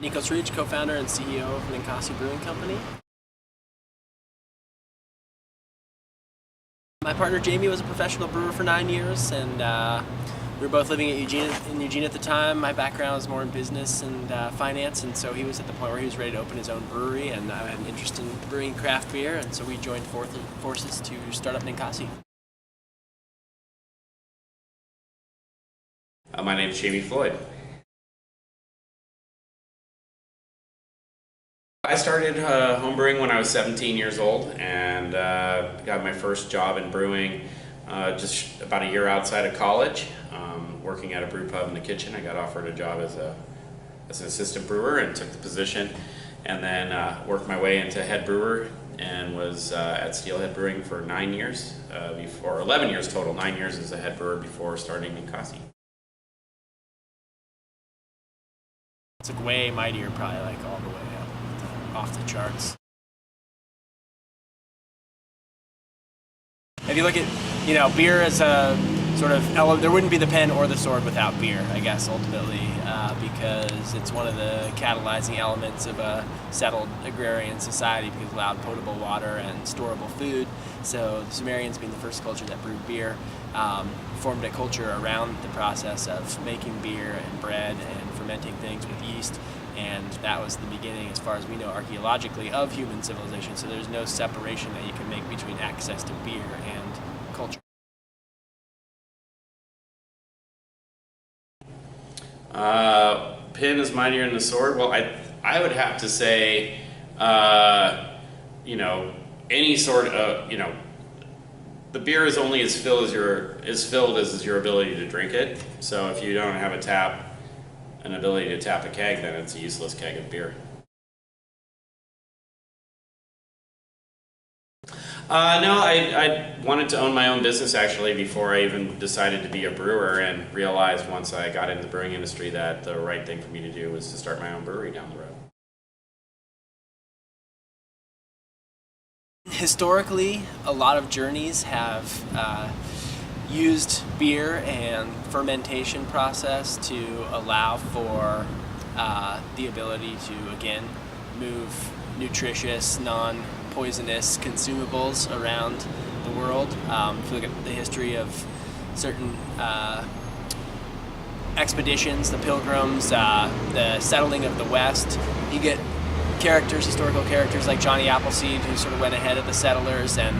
Ninkasi, co-founder and CEO of Ninkasi Brewing Company. My partner Jamie was a professional brewer for 9 years, and we were both living in Eugene at the time. My background was more in business and finance, and so he was at the point where he was ready to open his own brewery, and I had an interest in brewing craft beer, and so we joined forces to start up Ninkasi. My name is Jamie Floyd. I started homebrewing when I was 17 years old, and got my first job in brewing just about a year outside of college, working at a brew pub in the kitchen. I got offered a job as an assistant brewer and took the position, and then worked my way into head brewer and was at Steelhead Brewing for 9 years, 11 years total, 9 years as a head brewer before starting Ninkasi. It's like way mightier, probably like all the way up, off the charts. If you look at, beer as a sort of there wouldn't be the pen or the sword without beer, I guess, ultimately, because it's one of the catalyzing elements of a settled agrarian society because it allowed potable water and storable food. So the Sumerians, being the first culture that brewed beer, formed a culture around the process of making beer and bread and fermenting things with yeast, and that was the beginning, as far as we know archaeologically, of human civilization. So there's no separation that you can make between access to beer and culture. Pen is mightier than the sword. Well, I would have to say, any sort of, the beer is only as filled as your ability to drink it. So if you don't have an ability to tap a keg, then it's a useless keg of beer. No, I wanted to own my own business actually before I even decided to be a brewer, and realized once I got into the brewing industry that the right thing for me to do was to start my own brewery down the road. Historically, a lot of journeys have used beer and fermentation process to allow for the ability to, again, move nutritious, non-poisonous consumables around the world. If you look at the history of certain expeditions, the Pilgrims, the settling of the West, you get historical characters like Johnny Appleseed, who sort of went ahead of the settlers and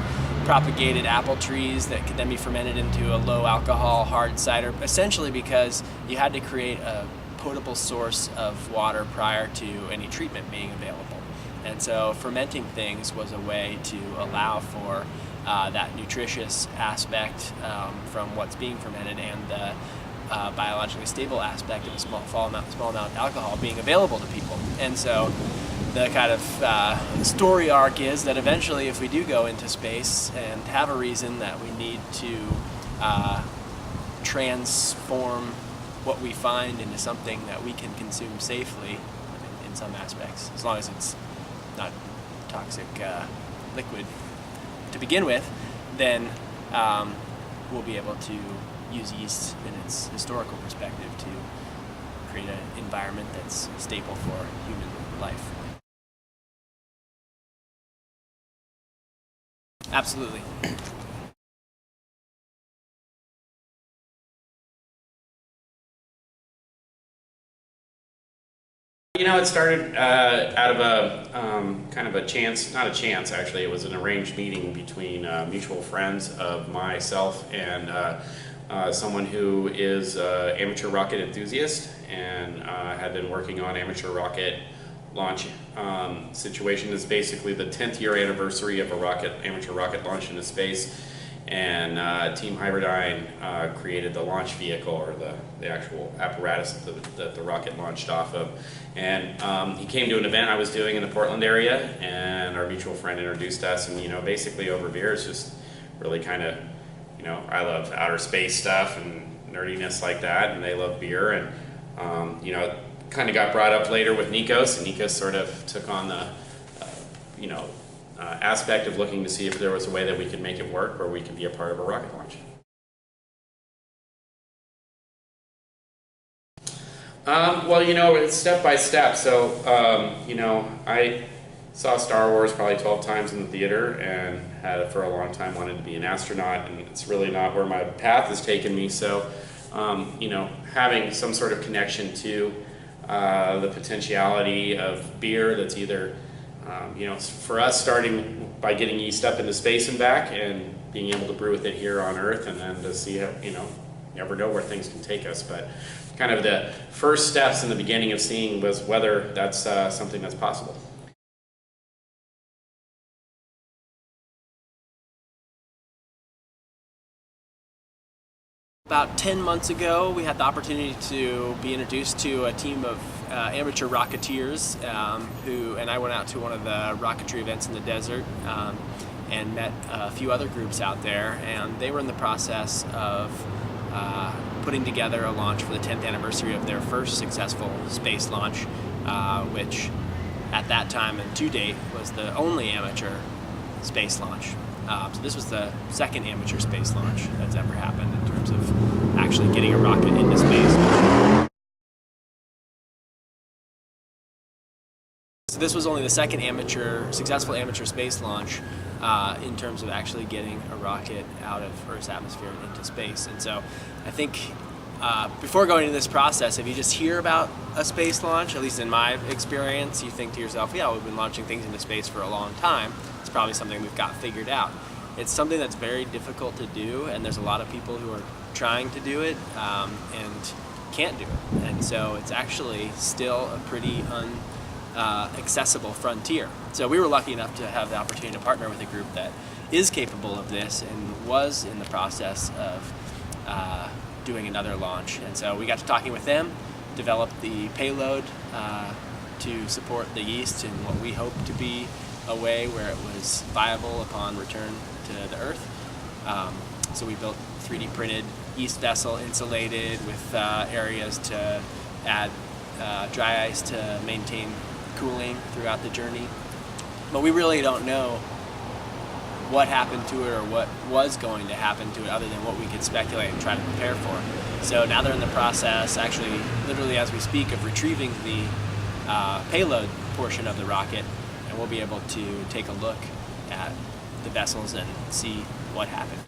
propagated apple trees that could then be fermented into a low alcohol hard cider, essentially because you had to create a potable source of water prior to any treatment being available. And so fermenting things was a way to allow for that nutritious aspect from what's being fermented, and the biologically stable aspect of a small amount of alcohol being available to people. And so the kind of story arc is that eventually, if we do go into space and have a reason that we need to transform what we find into something that we can consume safely, in some aspects, as long as it's not toxic liquid to begin with, then we'll be able to use yeast in its historical perspective to create an environment that's stable for human life. Absolutely. It started out of a kind of a chance, not a chance actually, it was an arranged meeting between mutual friends of myself and someone who is an amateur rocket enthusiast and had been working on amateur rocket launch situation. Is basically the 10th year anniversary of amateur rocket launch into space, and Team Hybridyne created the launch vehicle, or the actual apparatus that the rocket launched off of. And he came to an event I was doing in the Portland area, and our mutual friend introduced us, and basically over beer is just really kind of, I love outer space stuff and nerdiness like that, and they love beer, and kind of got brought up later with Nikos, and Nikos sort of took on the aspect of looking to see if there was a way that we could make it work, or we could be a part of a rocket launch. Well, it's step by step. So, I saw Star Wars probably 12 times in the theater and had for a long time wanted to be an astronaut, and it's really not where my path has taken me. So, having some sort of connection to the potentiality of beer that's either, for us starting by getting yeast up into space and back and being able to brew with it here on Earth, and then to see how, you never know where things can take us. But kind of the first steps in the beginning of seeing was whether that's something that's possible. About 10 months ago, we had the opportunity to be introduced to a team of amateur rocketeers and I went out to one of the rocketry events in the desert and met a few other groups out there, and they were in the process of putting together a launch for the 10th anniversary of their first successful space launch, which at that time and to date was the only amateur space launch. So this was the second amateur space launch that's ever happened in terms of actually getting a rocket into space. So this was only the second successful amateur space launch in terms of actually getting a rocket out of Earth's atmosphere and into space. And so I think before going into this process, if you just hear about a space launch, at least in my experience, you think to yourself, yeah, we've been launching things into space for a long time. It's probably something we've got figured out. It's something that's very difficult to do, and there's a lot of people who are trying to do it and can't do it. And so it's actually still a pretty accessible frontier. So we were lucky enough to have the opportunity to partner with a group that is capable of this and was in the process of doing another launch. And so we got to talking with them, developed the payload to support the yeast in what we hope to be a way where it was viable upon return to the Earth. So we built 3D printed yeast vessel, insulated with areas to add dry ice to maintain cooling throughout the journey. But we really don't know what happened to it or what was going to happen to it other than what we could speculate and try to prepare for. So now they're in the process, actually literally as we speak, of retrieving the payload portion of the rocket, and we'll be able to take a look at the vessels and see what happened.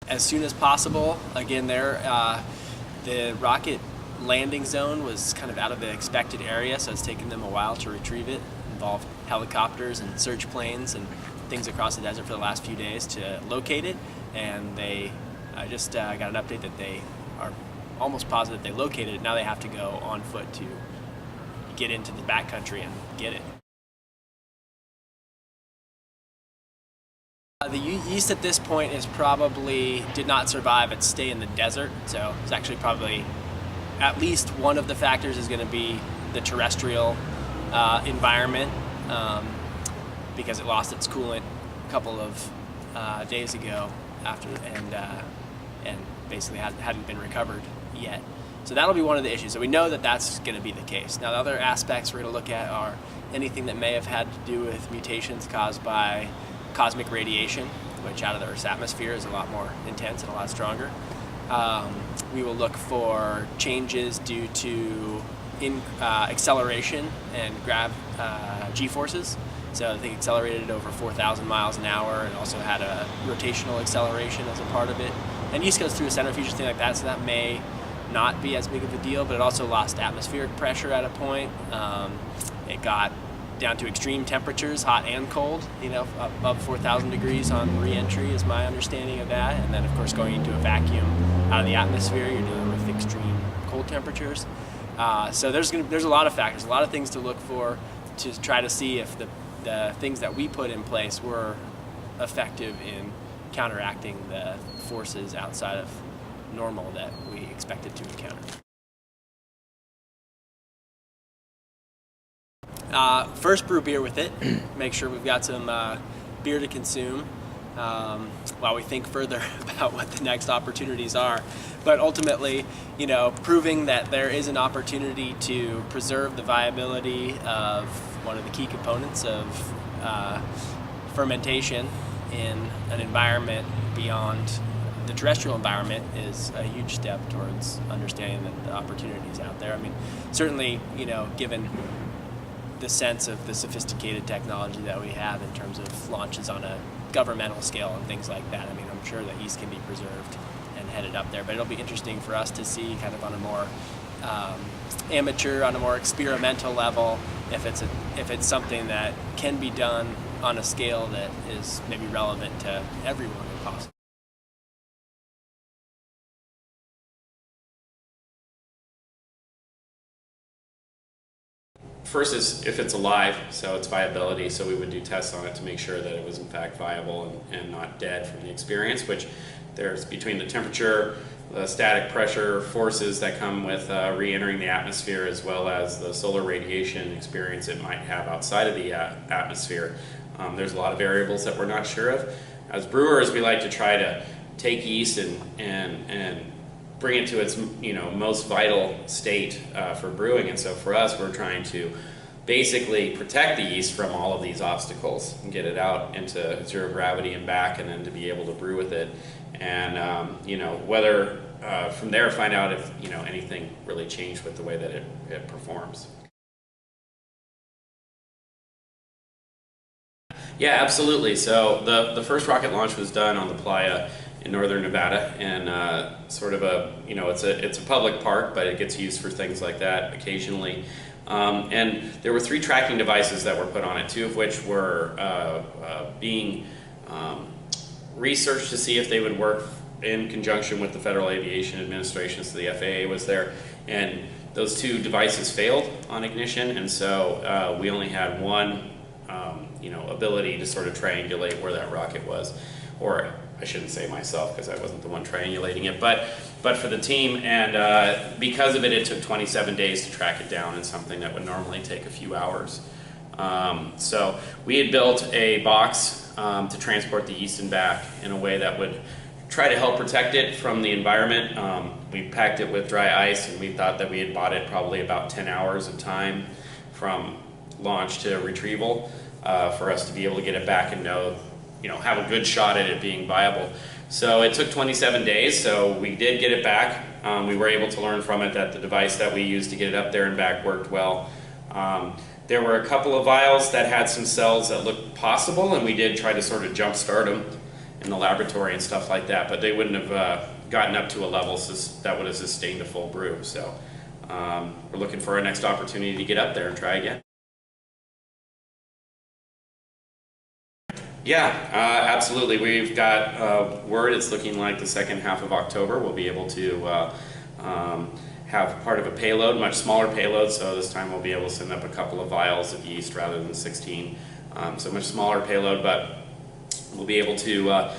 As soon as possible, again, the rocket landing zone was kind of out of the expected area, so it's taken them a while to retrieve it. Involved helicopters and search planes and things across the desert for the last few days to locate it, and they just got an update that they are almost positive they located it. Now they have to go on foot to get into the backcountry and get it. The yeast at this point did not survive its stay in the desert, so it's actually probably at least one of the factors is going to be the terrestrial environment, because it lost its coolant a couple of days ago and basically hadn't been recovered yet. So that'll be one of the issues. So we know that that's going to be the case. Now the other aspects we're going to look at are anything that may have had to do with mutations caused by cosmic radiation, which out of the Earth's atmosphere is a lot more intense and a lot stronger. We will look for changes due to acceleration and g-forces. So the thing accelerated over 4,000 miles an hour and also had a rotational acceleration as a part of it. And yeast goes through a centrifuge and thing like that, so that may not be as big of a deal, but it also lost atmospheric pressure at a point. It got down to extreme temperatures, hot and cold, above 4,000 degrees on re-entry is my understanding of that. And then of course going into a vacuum out of the atmosphere, you're dealing with extreme cold temperatures. So there's a lot of factors, a lot of things to look for to try to see if the things that we put in place were effective in counteracting the forces outside of normal that we expected to encounter. First, brew beer with it. Make sure we've got some beer to consume while we think further about what the next opportunities are. But ultimately, proving that there is an opportunity to preserve the viability of one of the key components of fermentation in an environment beyond the terrestrial environment is a huge step towards understanding the opportunities out there. I mean, certainly, given the sense of the sophisticated technology that we have in terms of launches on a governmental scale and things like that, I mean, I'm sure that yeast can be preserved and headed up there, but it'll be interesting for us to see kind of on a more amateur, on a more experimental level, if it's something that can be done on a scale that is maybe relevant to everyone if possible. First is if it's alive, so its viability, so we would do tests on it to make sure that it was in fact viable and not dead from the experience, which there's between the temperature, the static pressure forces that come with re-entering the atmosphere, as well as the solar radiation experience it might have outside of the atmosphere. There's a lot of variables that we're not sure of. As brewers, we like to try to take yeast and bring it to its most vital state for brewing, and so for us, we're trying to basically protect the yeast from all of these obstacles and get it out into zero gravity and back, and then to be able to brew with it, and whether from there find out if anything really changed with the way that it performs. Yeah, absolutely. So the first rocket launch was done on the playa in northern Nevada, and sort of it's a public park, but it gets used for things like that occasionally. And there were 3 tracking devices that were put on it, 2 of which were being researched to see if they would work in conjunction with the Federal Aviation Administration, so the FAA was there, and those 2 devices failed on ignition, and so we only had one ability to sort of triangulate where that rocket was, or I shouldn't say myself because I wasn't the one triangulating it, but for the team, and because of it, it took 27 days to track it down in something that would normally take a few hours. So we had built a box to transport the yeast and back in a way that would try to help protect it from the environment. We packed it with dry ice, and we thought that we had bought it probably about 10 hours of time from launch to retrieval for us to be able to get it back and have a good shot at it being viable. So it took 27 days, so we did get it back. We were able to learn from it that the device that we used to get it up there and back worked well. There were a couple of vials that had some cells that looked possible, and we did try to sort of jump start them in the laboratory and stuff like that, but they wouldn't have gotten up to a level that would have sustained a full brew. So we're looking for our next opportunity to get up there and try again. Yeah, absolutely. We've got word it's looking like the second half of October we'll be able to have part of a payload, much smaller payload, so this time we'll be able to send up a couple of vials of yeast rather than 16. So much smaller payload, but we'll be able to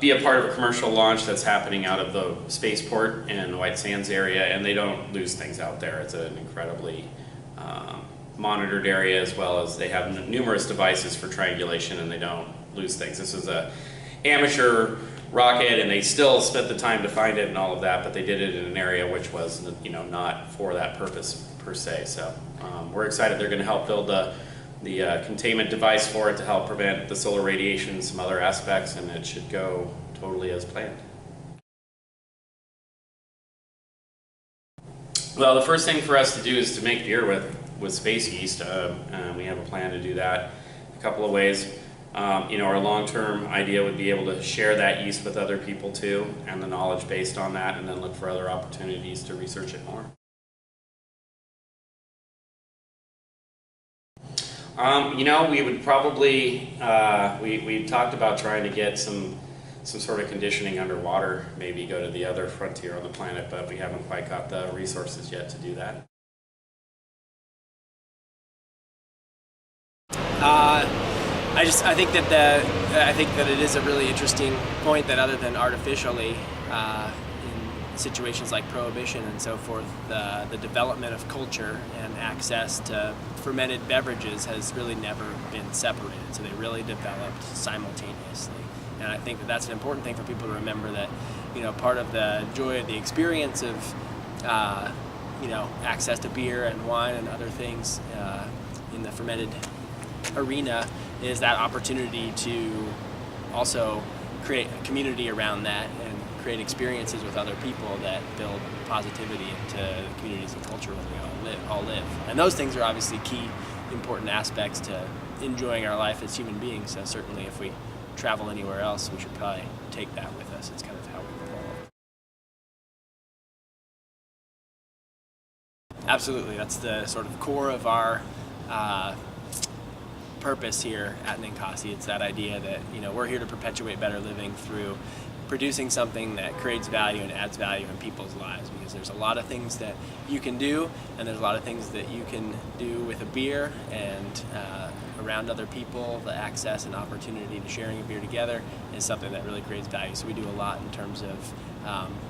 be a part of a commercial launch that's happening out of the spaceport in the White Sands area, and they don't lose things out there. It's an incredibly monitored area, as well as they have numerous devices for triangulation, and they don't lose things. This is a amateur rocket, and they still spent the time to find it and all of that, but they did it in an area which was not for that purpose per se. So we're excited they're going to help build the containment device for it to help prevent the solar radiation and some other aspects, and it should go totally as planned. Well, the first thing for us to do is to make beer with space yeast. We have a plan to do that a couple of ways. Our long-term idea would be able to share that yeast with other people too, and the knowledge based on that, and then look for other opportunities to research it more. We would probably, we talked about trying to get some sort of conditioning underwater, maybe go to the other frontier on the planet, but we haven't quite got the resources yet to do that. I think that it is a really interesting point that other than artificially, in situations like prohibition and so forth, the development of culture and access to fermented beverages has really never been separated. So they really developed simultaneously. And I think that that's an important thing for people to remember, that part of the joy of the experience of access to beer and wine and other things in the fermented arena is that opportunity to also create a community around that and create experiences with other people that build positivity into the communities and culture where we all live. And those things are obviously key, important aspects to enjoying our life as human beings. So certainly if we travel anywhere else, we should probably take that with us. It's kind of how we evolve. Absolutely, that's the sort of core of our purpose here at Ninkasi. It's that idea that, you know, we're here to perpetuate better living through producing something that creates value and adds value in people's lives, because there's a lot of things that you can do, and there's a lot of things that you can do with a beer and around other people. The access and opportunity to sharing a beer together is something that really creates value. So we do a lot in terms of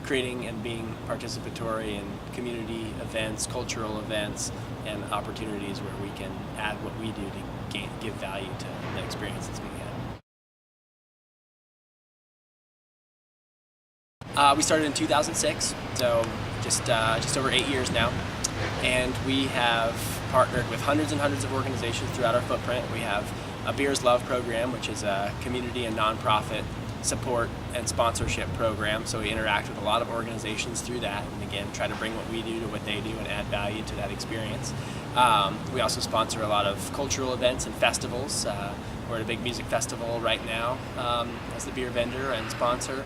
creating and being participatory in community events, cultural events, and opportunities where we can add what we do to give value to the experience that's being had. We started in 2006, so just over 8 years now, and we have partnered with hundreds and hundreds of organizations throughout our footprint. We have a Beers Love program, which is a community and nonprofit support and sponsorship program, so we interact with a lot of organizations through that, and again try to bring what we do to what they do and add value to that experience. We also sponsor a lot of cultural events and festivals. We're at a big music festival right now as the beer vendor and sponsor.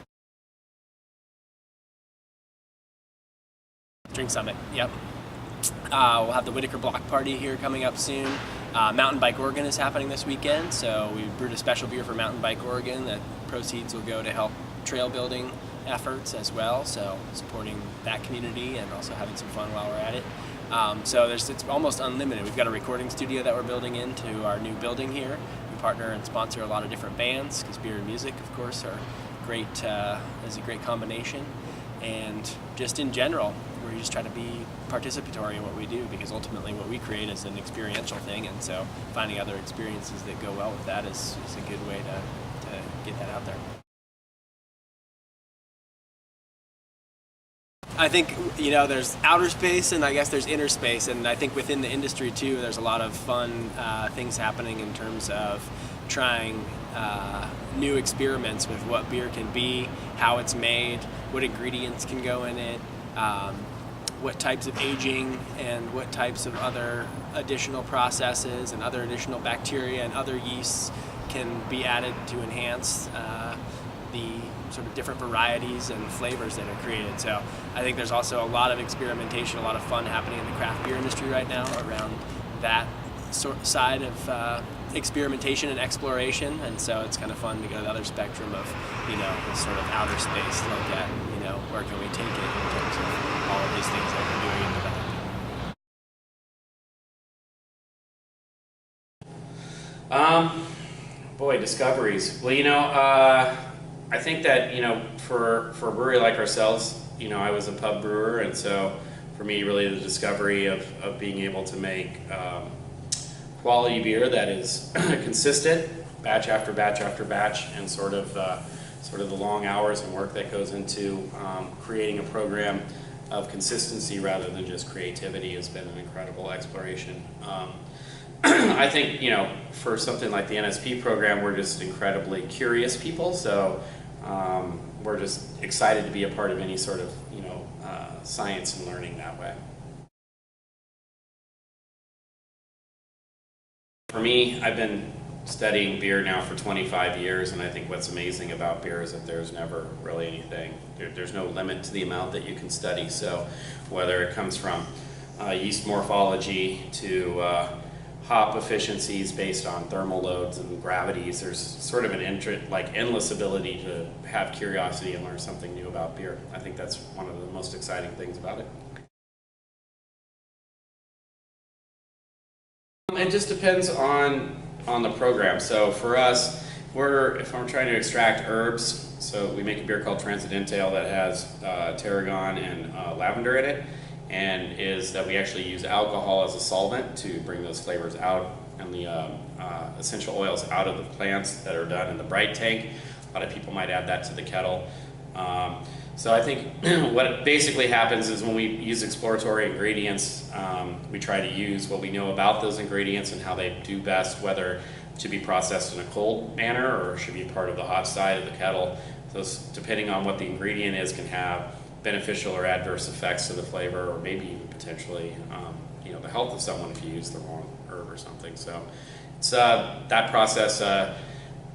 Drink Summit, yep. We'll have the Whitaker Block Party here coming up soon. Mountain Bike Oregon is happening this weekend, so we brewed a special beer for Mountain Bike Oregon. The proceeds will go to help trail building efforts as well, so supporting that community and also having some fun while we're at it. So it's almost unlimited. We've got a recording studio that we're building into our new building here. We partner and sponsor a lot of different bands, because beer and music, of course, are great. Is a great combination. And just in general, we just try to be participatory in what we do, because ultimately what we create is an experiential thing, and so finding other experiences that go well with that is a good way to get that out there. I think, you know, there's outer space and I guess there's inner space, and I think within the industry too there's a lot of fun things happening in terms of trying new experiments with what beer can be, how it's made, what ingredients can go in it, what types of aging and what types of other additional processes and other additional bacteria and other yeasts can be added to enhance the sort of different varieties and flavors that are created. So I think there's also a lot of experimentation, a lot of fun happening in the craft beer industry right now around that side of experimentation and exploration, and so it's kind of fun to go to the other spectrum of, you know, this sort of outer space, look at, you know, where can we take it in terms of all of these things that we're doing in development. Boy, discoveries. Well, you know, I think that, you know, for a brewery like ourselves, you know, I was a pub brewer, and so for me, really the discovery of being able to make quality beer that is consistent, batch after batch after batch, and sort of the long hours and work that goes into creating a program of consistency rather than just creativity has been an incredible exploration. I think, you know, for something like the NSP program, we're just incredibly curious people, so we're just excited to be a part of any sort of, you know, science and learning that way. For me, I've been studying beer now for 25 years, and I think what's amazing about beer is that there's never really anything, there's no limit to the amount that you can study. So whether it comes from yeast morphology to hop efficiencies based on thermal loads and gravities, there's sort of an endless ability to have curiosity and learn something new about beer. I think that's one of the most exciting things about it. It just depends on the program. So for us, if I'm trying to extract herbs, so we make a beer called Transcendental that has tarragon and lavender in it, and is that we actually use alcohol as a solvent to bring those flavors out and the essential oils out of the plants that are done in the bright tank. A lot of people might add that to the kettle. So I think what basically happens is when we use exploratory ingredients, we try to use what we know about those ingredients and how they do best, whether to be processed in a cold manner or should be part of the hot side of the kettle. those, depending on what the ingredient is, can have beneficial or adverse effects to the flavor, or maybe even potentially the health of someone if you use the wrong herb or something. So it's that process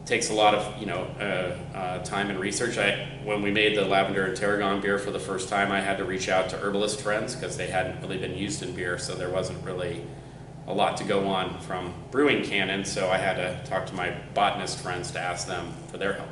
takes a lot of time and research. When we made the lavender and tarragon beer for the first time, I had to reach out to herbalist friends because they hadn't really been used in beer, so there wasn't really a lot to go on from brewing canon, so I had to talk to my botanist friends to ask them for their help.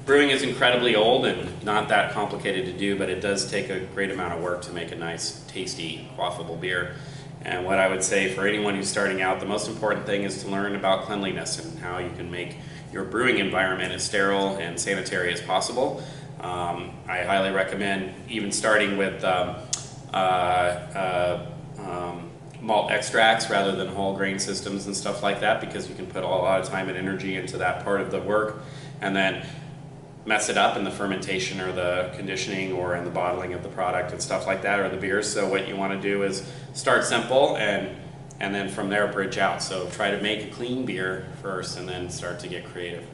Brewing is incredibly old and not that complicated to do, but it does take a great amount of work to make a nice, tasty, quaffable beer. And what I would say for anyone who's starting out, the most important thing is to learn about cleanliness and how you can make your brewing environment as sterile and sanitary as possible. I highly recommend even starting with malt extracts rather than whole grain systems and stuff like that, because you can put a lot of time and energy into that part of the work and then mess it up in the fermentation or the conditioning or in the bottling of the product and stuff like that, or the beers. So what you want to do is start simple and then from there bridge out. So try to make a clean beer first and then start to get creative.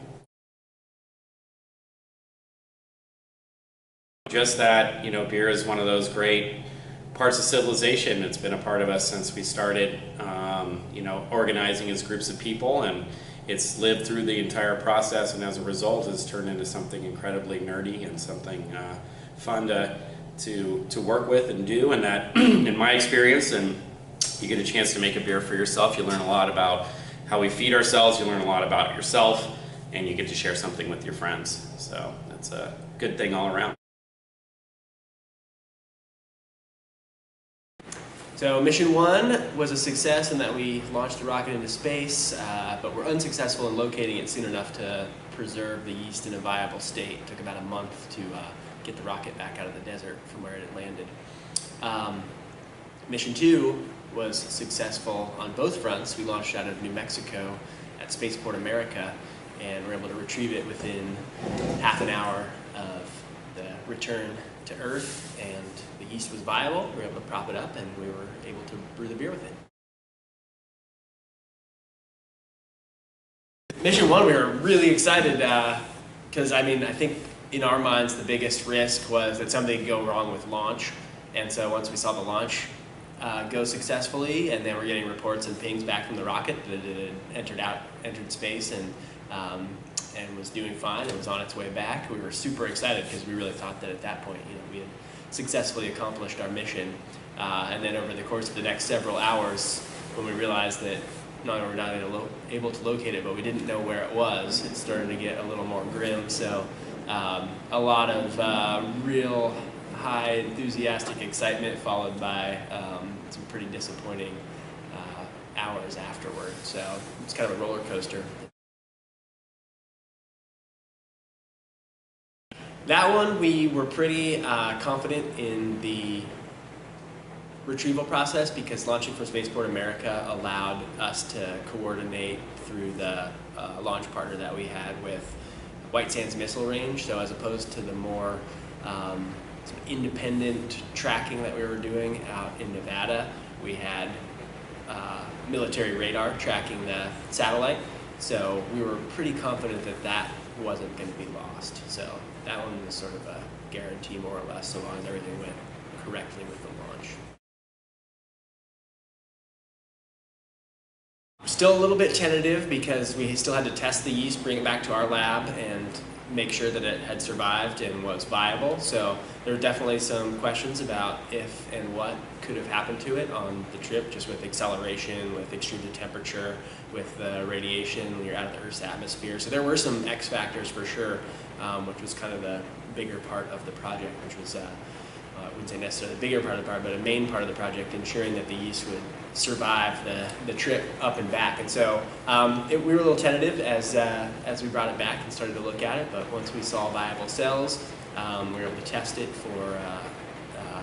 Just that, beer is one of those great parts of civilization. It's been a part of us since we started, organizing as groups of people, and it's lived through the entire process, and as a result has turned into something incredibly nerdy and something fun to work with and do. And that, in my experience, and you get a chance to make a beer for yourself, you learn a lot about how we feed ourselves, you learn a lot about yourself, and you get to share something with your friends. So that's a good thing all around. So mission 1 was a success in that we launched the rocket into space, but we're unsuccessful in locating it soon enough to preserve the yeast in a viable state. It took about a month to get the rocket back out of the desert from where it had landed. Mission 2 was successful on both fronts. We launched out of New Mexico at Spaceport America, and were able to retrieve it within half an hour of the return to Earth, and the yeast was viable. We were able to prop it up, and we were able to brew the beer with it. Mission 1, we were really excited because I think in our minds the biggest risk was that something could go wrong with launch. And so once we saw the launch go successfully, and then we're getting reports and pings back from the rocket that it had entered space and was doing fine and was on its way back, we were super excited because we really thought that at that point, we had successfully accomplished our mission. And then over the course of the next several hours, when we realized that not only were we not able to locate it, but we didn't know where it was, it started to get a little more grim. So a lot of real high enthusiastic excitement, followed by some pretty disappointing hours afterward. So it's kind of a roller coaster. That one, we were pretty confident in the retrieval process because launching from Spaceport America allowed us to coordinate through the launch partner that we had with White Sands Missile Range. So as opposed to the more sort of independent tracking that we were doing out in Nevada, we had military radar tracking the satellite. So we were pretty confident that that wasn't going to be lost. So that one was sort of a guarantee, more or less, so long as everything went correctly with the launch. Still a little bit tentative because we still had to test the yeast, bring it back to our lab, and make sure that it had survived and was viable. So there were definitely some questions about if and what could have happened to it on the trip, just with acceleration, with extruded temperature, with the radiation when you're out of the Earth's atmosphere. So there were some X factors for sure, which was kind of the bigger part of the project, which was, I wouldn't say necessarily the bigger part of the project, but a main part of the project, ensuring that the yeast would survive the trip up and back. And so we were a little tentative as we brought it back and started to look at it, but once we saw viable cells, we were able to test it for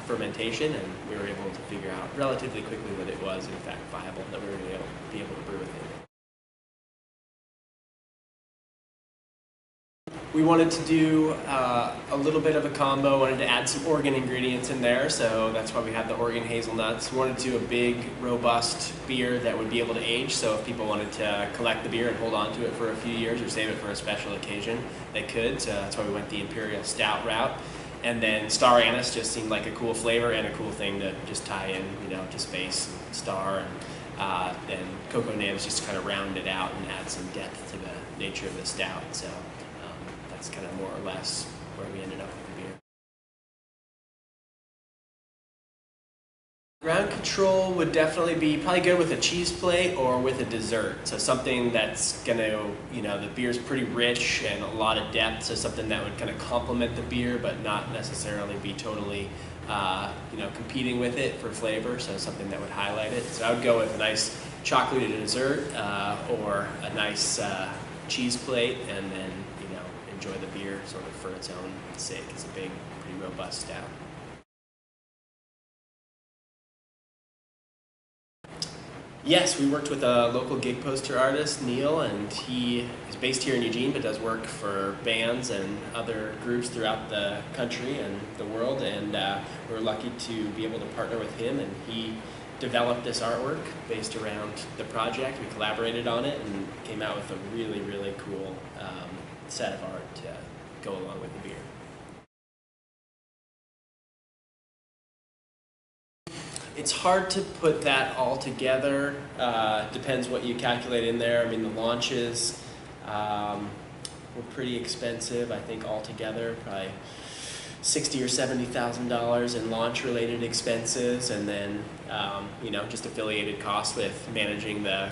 fermentation, and we were able to figure out relatively quickly that it was in fact viable, that we were going to be able to brew with it. We wanted to do a little bit of a combo, wanted to add some Oregon ingredients in there, so that's why we have the Oregon hazelnuts. We wanted to do a big, robust beer that would be able to age, so if people wanted to collect the beer and hold on to it for a few years or save it for a special occasion, they could. So that's why we went the Imperial Stout route. And then Star Anise just seemed like a cool flavor and a cool thing to just tie in, to space and Star. And then Cocoa Nibs just kind of round it out and add some depth to the nature of the stout. So that's kind of more or less where we ended up with the beer. Ground control would definitely be probably good with a cheese plate or with a dessert. So something that's gonna, the beer's pretty rich and a lot of depth, so something that would kind of complement the beer but not necessarily be totally, competing with it for flavor. So something that would highlight it. So I would go with a nice chocolatey dessert or a nice cheese plate, and then enjoy the beer sort of for its own sake. It's a big, pretty robust stout. Yes, we worked with a local gig poster artist, Neil, and he is based here in Eugene but does work for bands and other groups throughout the country and the world, and we're lucky to be able to partner with him, and he developed this artwork based around the project. We collaborated on it and came out with a really, really cool set of art to go along with the beer. It's hard to put that all together. Depends what you calculate in there. I mean, the launches were pretty expensive. I think altogether, probably $60,000 or $70,000 in launch-related expenses, and then just affiliated costs with managing the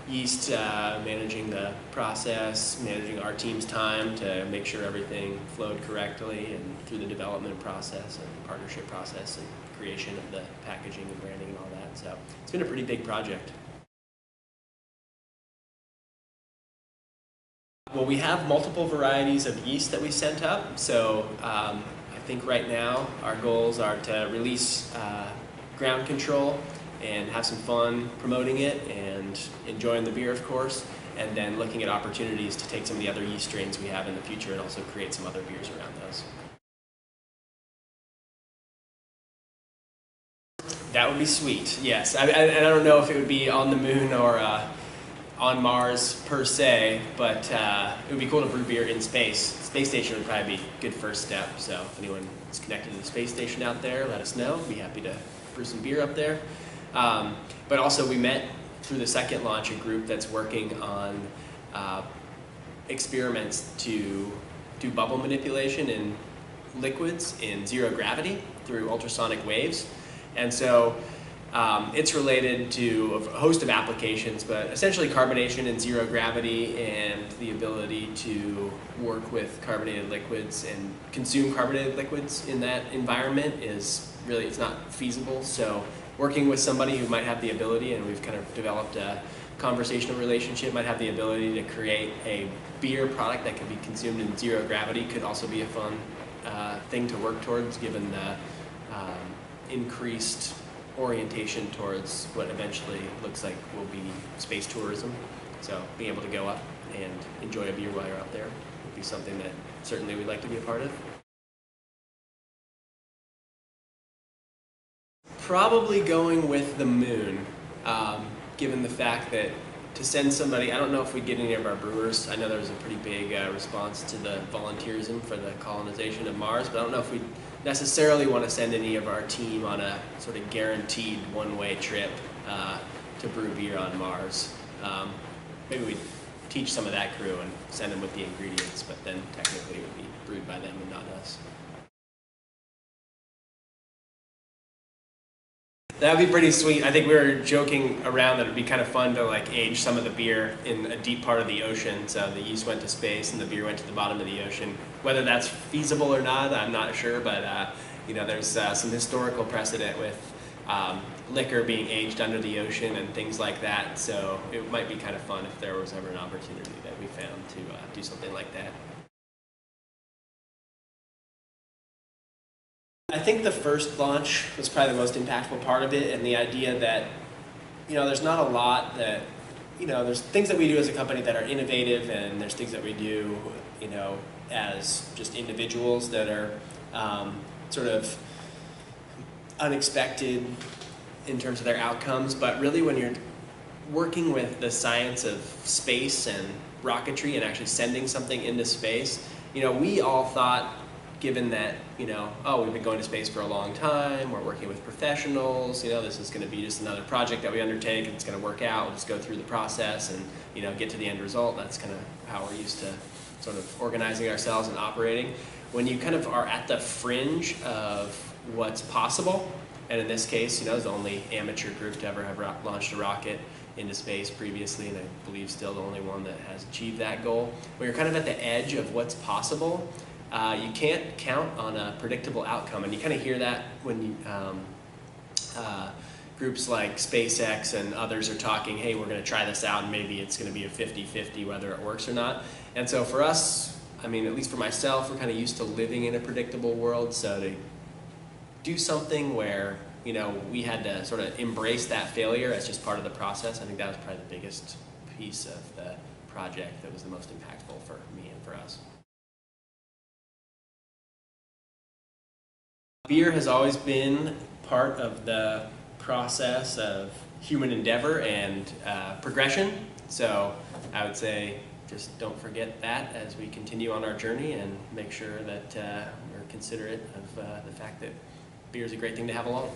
yeast, managing the process, managing our team's time to make sure everything flowed correctly, and through the development process and partnership process and creation of the packaging and branding and all that. So it's been a pretty big project. Well, we have multiple varieties of yeast that we sent up. So I think right now our goals are to release Ground Control and have some fun promoting it and enjoying the beer, of course, and then looking at opportunities to take some of the other yeast strains we have in the future and also create some other beers around those. That would be sweet, yes. I don't know if it would be on the moon or on Mars per se, but it would be cool to brew beer in space. Space station would probably be a good first step, so if anyone is connected to the space station out there, let us know. We'd be happy to brew some beer up there. But also we met through the second launch a group that's working on experiments to do bubble manipulation in liquids in zero gravity through ultrasonic waves. And so it's related to a host of applications, but essentially carbonation in zero gravity and the ability to work with carbonated liquids and consume carbonated liquids in that environment is really, it's not feasible. So working with somebody who might have the ability, and we've kind of developed a conversational relationship, might have the ability to create a beer product that can be consumed in zero gravity could also be a fun thing to work towards, given the increased orientation towards what eventually looks like will be space tourism. So being able to go up and enjoy a beer while you're up there would be something that certainly we'd like to be a part of. Probably going with the moon, given the fact that to send somebody, I don't know if we'd get any of our brewers. I know there was a pretty big response to the volunteerism for the colonization of Mars, but I don't know if we'd necessarily want to send any of our team on a sort of guaranteed one-way trip to brew beer on Mars. Maybe we'd teach some of that crew and send them with the ingredients, but then technically it would be brewed by them and not us. That would be pretty sweet. I think we were joking around that it would be kind of fun to like age some of the beer in a deep part of the ocean. So the yeast went to space and the beer went to the bottom of the ocean. Whether that's feasible or not, I'm not sure. But there's some historical precedent with liquor being aged under the ocean and things like that. So it might be kind of fun if there was ever an opportunity that we found to do something like that. I think the first launch was probably the most impactful part of it, and the idea that, there's not a lot that, there's things that we do as a company that are innovative, and there's things that we do, as just individuals that are sort of unexpected in terms of their outcomes. But really, when you're working with the science of space and rocketry and actually sending something into space, we all thought, given that, we've been going to space for a long time, we're working with professionals, this is going to be just another project that we undertake, and it's going to work out, we'll just go through the process and, get to the end result. That's kind of how we're used to sort of organizing ourselves and operating. When you kind of are at the fringe of what's possible, and in this case, it's the only amateur group to ever have launched a rocket into space previously, and I believe still the only one that has achieved that goal. When you're kind of at the edge of what's possible, you can't count on a predictable outcome, and you kind of hear that when you, groups like SpaceX and others are talking, hey, we're going to try this out, and maybe it's going to be a 50-50 whether it works or not. And so for us, at least for myself, we're kind of used to living in a predictable world, so to do something where we had to sort of embrace that failure as just part of the process, I think that was probably the biggest piece of the project that was the most impactful for me and for us. Fear has always been part of the process of human endeavor and progression, so I would say just don't forget that as we continue on our journey, and make sure that we're considerate of the fact that beer is a great thing to have along.